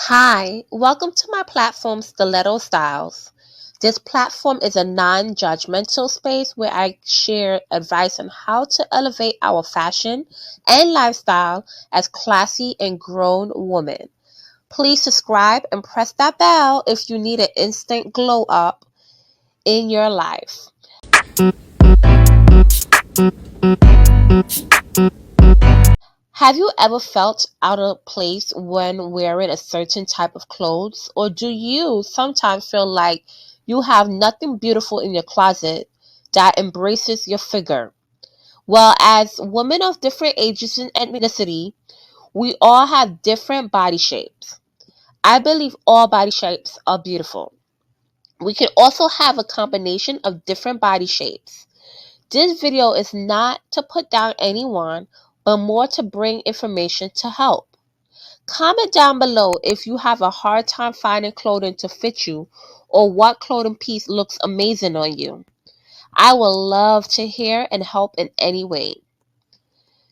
Hi, welcome to my platform Stiletto Styles. This platform is a non-judgmental space where I share advice on how to elevate our fashion and lifestyle as classy and grown women. Please subscribe and press that bell if you need an instant glow up in your life. Have you ever felt out of place when wearing a certain type of clothes? Or do you sometimes feel like you have nothing beautiful in your closet that embraces your figure? Well, as women of different ages and ethnicity, we all have different body shapes. I believe all body shapes are beautiful. We can also have a combination of different body shapes. This video is not to put down anyone, but more to bring information to help. Comment down below if you have a hard time finding clothing to fit you or what clothing piece looks amazing on you. I would love to hear and help in any way.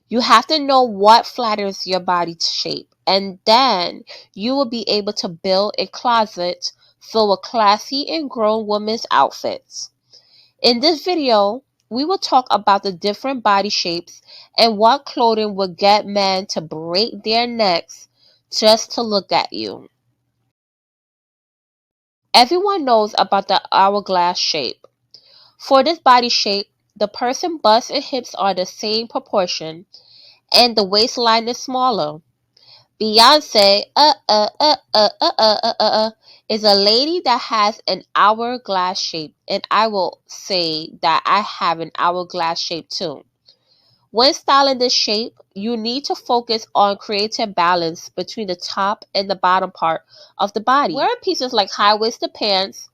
You have to know what flatters your body shape, and then you will be able to build a closet filled with classy and grown women's outfits. In this video, we will talk about the different body shapes and what clothing will get men to break their necks just to look at you. Everyone knows about the hourglass shape. For this body shape, the person's bust and hips are the same proportion and the waistline is smaller. Beyonce, is a lady that has an hourglass shape, and I will say that I have an hourglass shape too. When styling this shape, you need to focus on creating balance between the top and the bottom part of the body. Wearing pieces like high-waisted pants,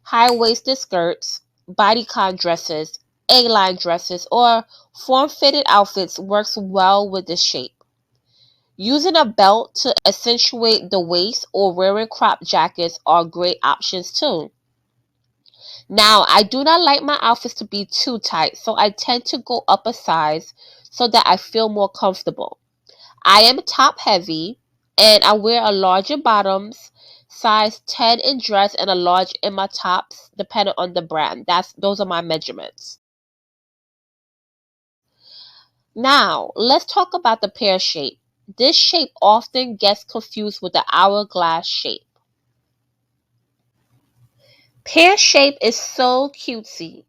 high-waisted skirts, bodycon dresses, A-line dresses, or form-fitted outfits works well with this shape. Using a belt to accentuate the waist or wearing crop jackets are great options too. Now, I do not like my outfits to be too tight, so I tend to go up a size so that I feel more comfortable. I am top heavy and I wear a larger bottoms, size 10 in dress and a large in my tops, depending on the brand. Those are my measurements. Now, let's talk about the pear shape. This shape often gets confused with the hourglass shape. Pear shape is so cutesy.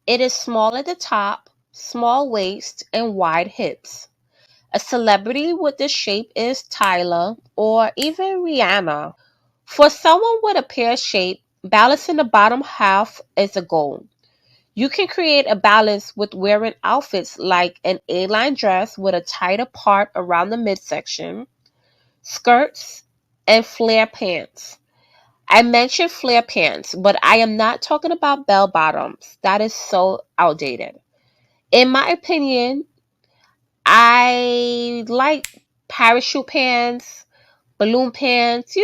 It is small at the top, small waist, and wide hips. A celebrity with this shape is Tyler or even Rihanna. For someone with a pear shape, balancing the bottom half is a goal. You can create a balance with wearing outfits like an A-line dress with a tighter part around the midsection, skirts, and flare pants. I mentioned flare pants, but I am not talking about bell bottoms. That is so outdated. In my opinion, I like parachute pants, balloon pants,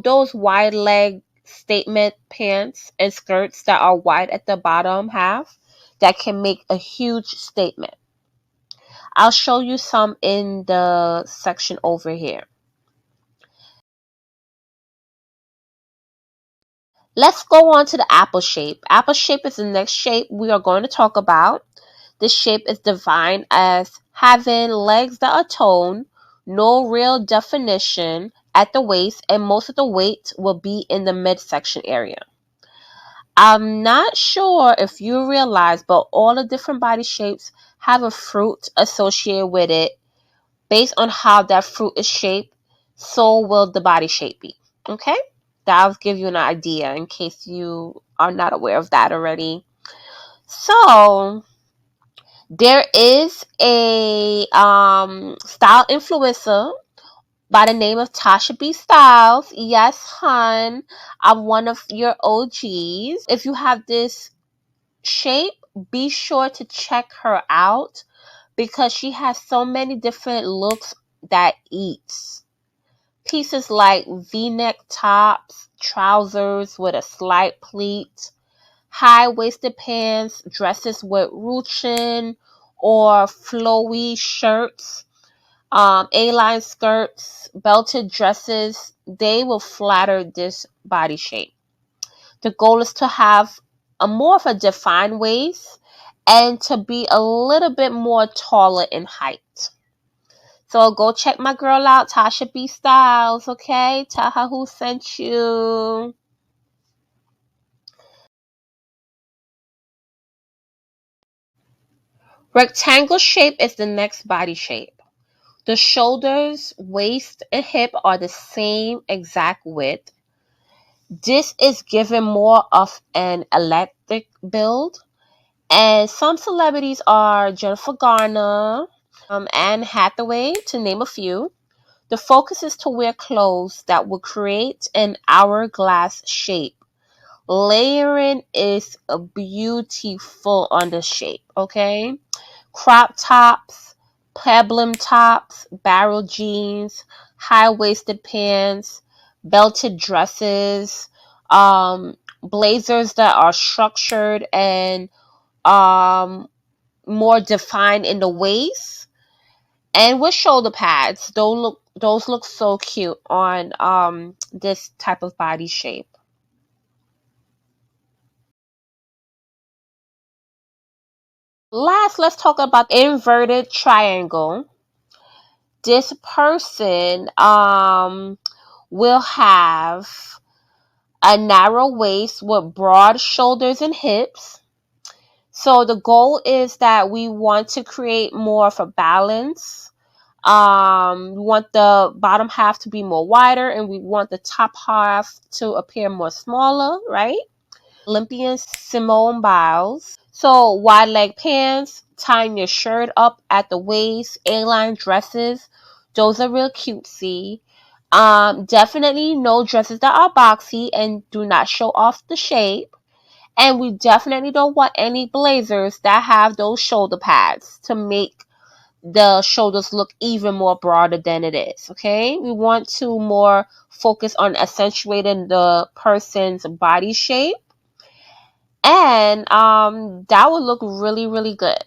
those wide leg statement pants and skirts that are wide at the bottom half that can make a huge statement. I'll show you some in the section over here. Let's go on to the apple shape. Apple shape is the next shape we are going to talk about. This shape is defined as having legs that are toned, no real definition at the waist, and most of the weight will be in the midsection area. I'm not sure if you realize, but all the different body shapes have a fruit associated with it. Based on how that fruit is shaped, so will the body shape be. Okay? That'll give you an idea in case you are not aware of that already. So, there is a style influencer by the name of Tasha B. Styles. Yes, hun, I'm one of your OGs. If you have this shape, be sure to check her out because she has so many different looks that eats. Pieces like V-neck tops, trousers with a slight pleat, high-waisted pants, dresses with ruching or flowy shirts, A-line skirts, belted dresses, they will flatter this body shape. The goal is to have a more of a defined waist and to be a little bit more taller in height. So go check my girl out, Tasha B Styles, okay? Tell her who sent you. Rectangle shape is the next body shape. The shoulders, waist, and hip are the same exact width. This is given more of an eclectic build. And some celebrities are Jennifer Garner, Anne Hathaway, to name a few. The focus is to wear clothes that will create an hourglass shape. Layering is beautiful on the shape, okay? Crop tops, peplum tops, barrel jeans, high-waisted pants, belted dresses, blazers that are structured and um, more defined in the waist, and with shoulder pads. Those look so cute on this type of body shape. Last, let's talk about inverted triangle. This person will have a narrow waist with broad shoulders and hips. So the goal is that we want to create more of a balance. We want the bottom half to be more wider and we want the top half to appear more smaller, right? Olympian Simone Biles. So wide leg pants, tying your shirt up at the waist, A-line dresses. Those are real cutesy. Definitely no dresses that are boxy and do not show off the shape. And we definitely don't want any blazers that have those shoulder pads to make the shoulders look even more broader than it is. Okay, we want to more focus on accentuating the person's body shape, and that would look really, really good.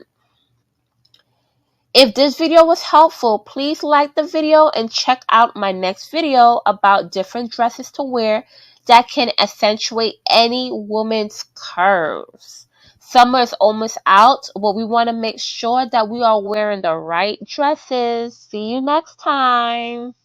If this video was helpful, please like the video and check out my next video about different dresses to wear that can accentuate any woman's curves. Summer is almost out, but we want to make sure that we are wearing the right dresses. See you next time.